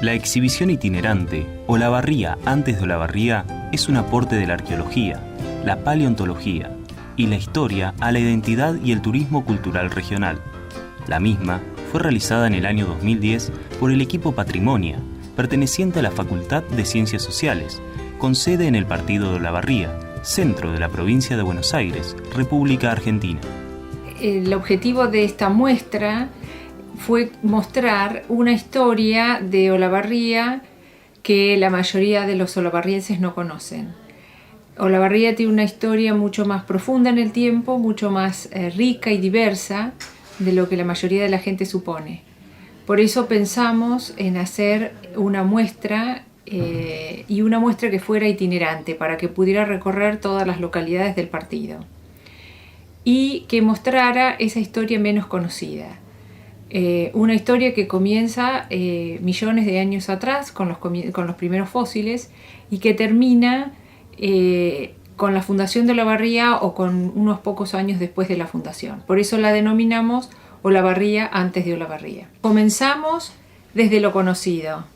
La exhibición itinerante, Olavarría antes de Olavarría, es un aporte de la arqueología, la paleontología y la historia a la identidad y el turismo cultural regional. La misma fue realizada en el año 2010 por el equipo Patrimonia, perteneciente a la Facultad de Ciencias Sociales, con sede en el partido de Olavarría, centro de la provincia de Buenos Aires, República Argentina. El objetivo de esta muestra fue mostrar una historia de Olavarría que la mayoría de los olavarrienses no conocen. Olavarría tiene una historia mucho más profunda en el tiempo, mucho más rica y diversa de lo que la mayoría de la gente supone. Por eso pensamos en hacer una muestra y una muestra que fuera itinerante para que pudiera recorrer todas las localidades del partido y que mostrara esa historia menos conocida. Una historia que comienza millones de años atrás con los primeros fósiles y que termina con la fundación de Olavarría o con unos pocos años después de la fundación. Por eso la denominamos Olavarría antes de Olavarría. Comenzamos desde lo conocido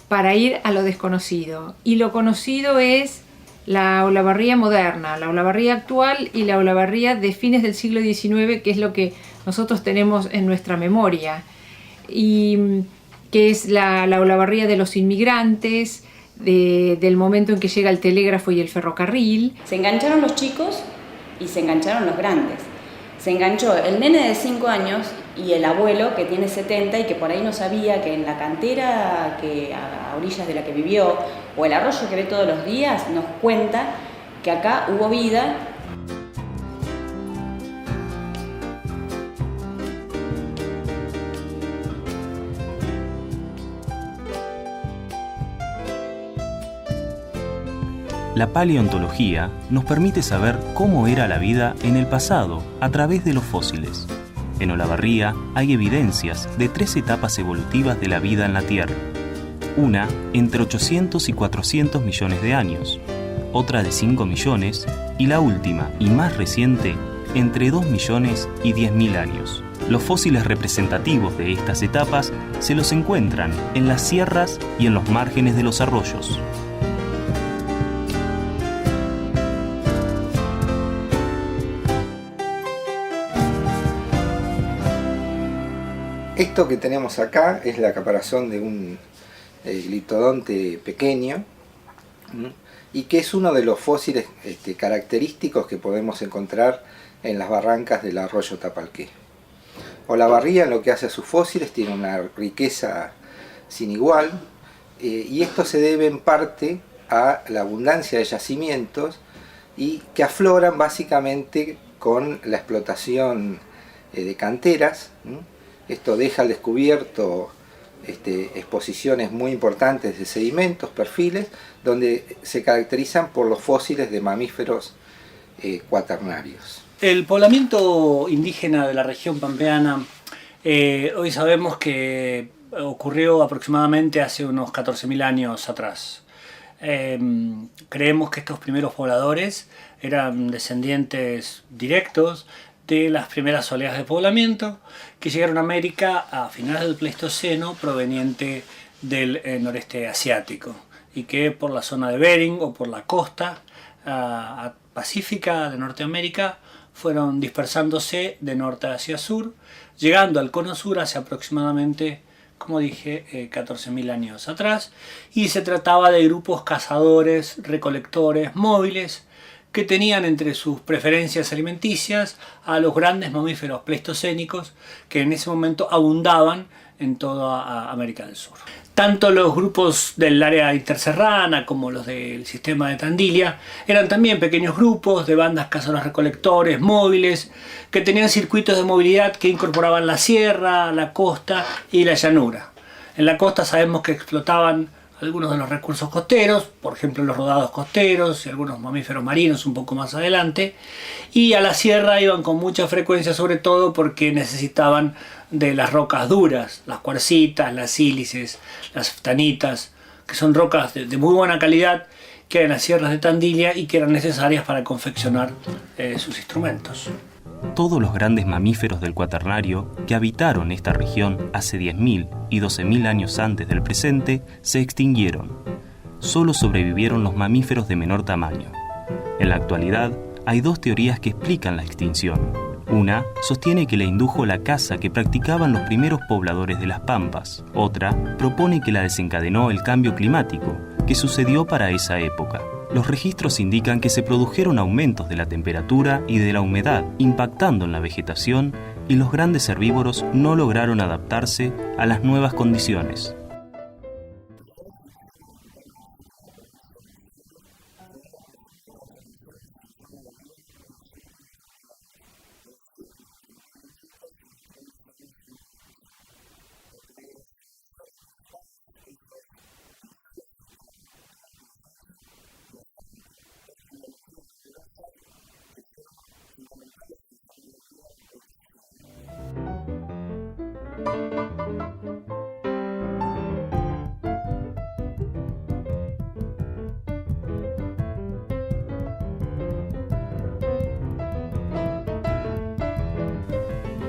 para ir a lo desconocido, y lo conocido es la Olavarría moderna, la Olavarría actual y la Olavarría de fines del siglo XIX, que es lo que nosotros tenemos en nuestra memoria, y que es la Olavarría de los inmigrantes, del momento en que llega el telégrafo y el ferrocarril. Se engancharon los chicos y se engancharon los grandes. Se enganchó el nene de 5 años y el abuelo que tiene 70 y que por ahí no sabía que en la cantera que a orillas de la que vivió o el arroyo que ve todos los días nos cuenta que acá hubo vida. La paleontología nos permite saber cómo era la vida en el pasado a través de los fósiles. En Olavarría hay evidencias de 3 etapas evolutivas de la vida en la Tierra. Una entre 800 y 400 millones de años, otra de 5 millones y la última y más reciente entre 2 millones y 10.000 años. Los fósiles representativos de estas etapas se los encuentran en las sierras y en los márgenes de los arroyos. Esto que tenemos acá es la caparazón de un gliptodonte pequeño, y que es uno de los fósiles característicos que podemos encontrar en las barrancas del arroyo Tapalqué. Olavarría, en lo que hace a sus fósiles, tiene una riqueza sin igual, y esto se debe en parte a la abundancia de yacimientos y que afloran básicamente con la explotación de canteras. Esto deja al descubierto exposiciones muy importantes de sedimentos, perfiles, donde se caracterizan por los fósiles de mamíferos cuaternarios. El poblamiento indígena de la región pampeana, hoy sabemos que ocurrió aproximadamente hace unos 14.000 años atrás. Creemos que estos primeros pobladores eran descendientes directos de las primeras oleadas de poblamiento que llegaron a América a finales del Pleistoceno, proveniente del noreste asiático, y que por la zona de Bering o por la costa pacífica de Norteamérica fueron dispersándose de norte hacia sur, llegando al cono sur hace aproximadamente, como dije, 14.000 años atrás, y se trataba de grupos cazadores, recolectores, móviles, que tenían entre sus preferencias alimenticias a los grandes mamíferos pleistocénicos que en ese momento abundaban en toda América del Sur. Tanto los grupos del área interserrana como los del sistema de Tandilia eran también pequeños grupos de bandas cazadores-recolectores móviles que tenían circuitos de movilidad que incorporaban la sierra, la costa y la llanura. En la costa sabemos que explotaban algunos de los recursos costeros, por ejemplo los rodados costeros y algunos mamíferos marinos un poco más adelante, y a la sierra iban con mucha frecuencia, sobre todo porque necesitaban de las rocas duras, las cuarcitas, las sílices, las ftanitas, que son rocas de muy buena calidad que eran las sierras de Tandilla y que eran necesarias para confeccionar sus instrumentos. Todos los grandes mamíferos del Cuaternario que habitaron esta región hace 10.000 y 12.000 años antes del presente se extinguieron. Solo sobrevivieron los mamíferos de menor tamaño. En la actualidad, hay dos teorías que explican la extinción. Una sostiene que la indujo la caza que practicaban los primeros pobladores de las pampas. Otra propone que la desencadenó el cambio climático que sucedió para esa época. Los registros indican que se produjeron aumentos de la temperatura y de la humedad, impactando en la vegetación, y los grandes herbívoros no lograron adaptarse a las nuevas condiciones.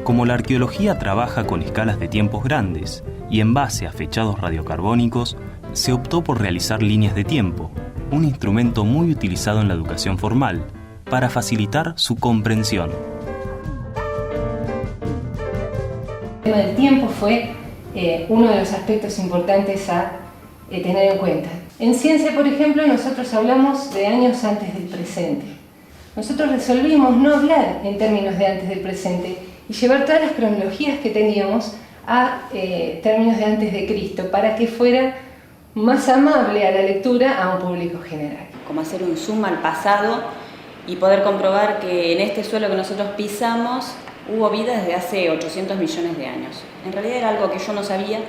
Como la arqueología trabaja con escalas de tiempos grandes y en base a fechados radiocarbónicos, se optó por realizar líneas de tiempo, un instrumento muy utilizado en la educación formal, para facilitar su comprensión. El tema del tiempo fue uno de los aspectos importantes a tener en cuenta. En ciencia, por ejemplo, nosotros hablamos de años antes del presente. Nosotros resolvimos no hablar en términos de antes del presente y llevar todas las cronologías que teníamos a términos de antes de Cristo, para que fuera más amable a la lectura a un público general. Como hacer un zoom al pasado y poder comprobar que en este suelo que nosotros pisamos hubo vida desde hace 800 millones de años. En realidad era algo que yo no sabía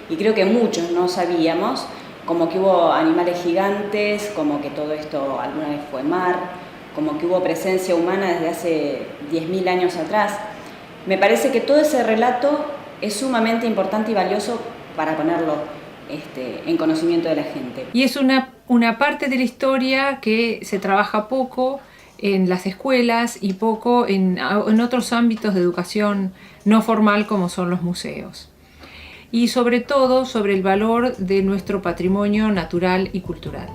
y creo que muchos no sabíamos, como que hubo animales gigantes, como que todo esto alguna vez fue mar, como que hubo presencia humana desde hace 10.000 años atrás. Me parece que todo ese relato es sumamente importante y valioso para ponerlo en conocimiento de la gente. Y es una parte de la historia que se trabaja poco en las escuelas y poco en otros ámbitos de educación no formal como son los museos. Y sobre todo sobre el valor de nuestro patrimonio natural y cultural.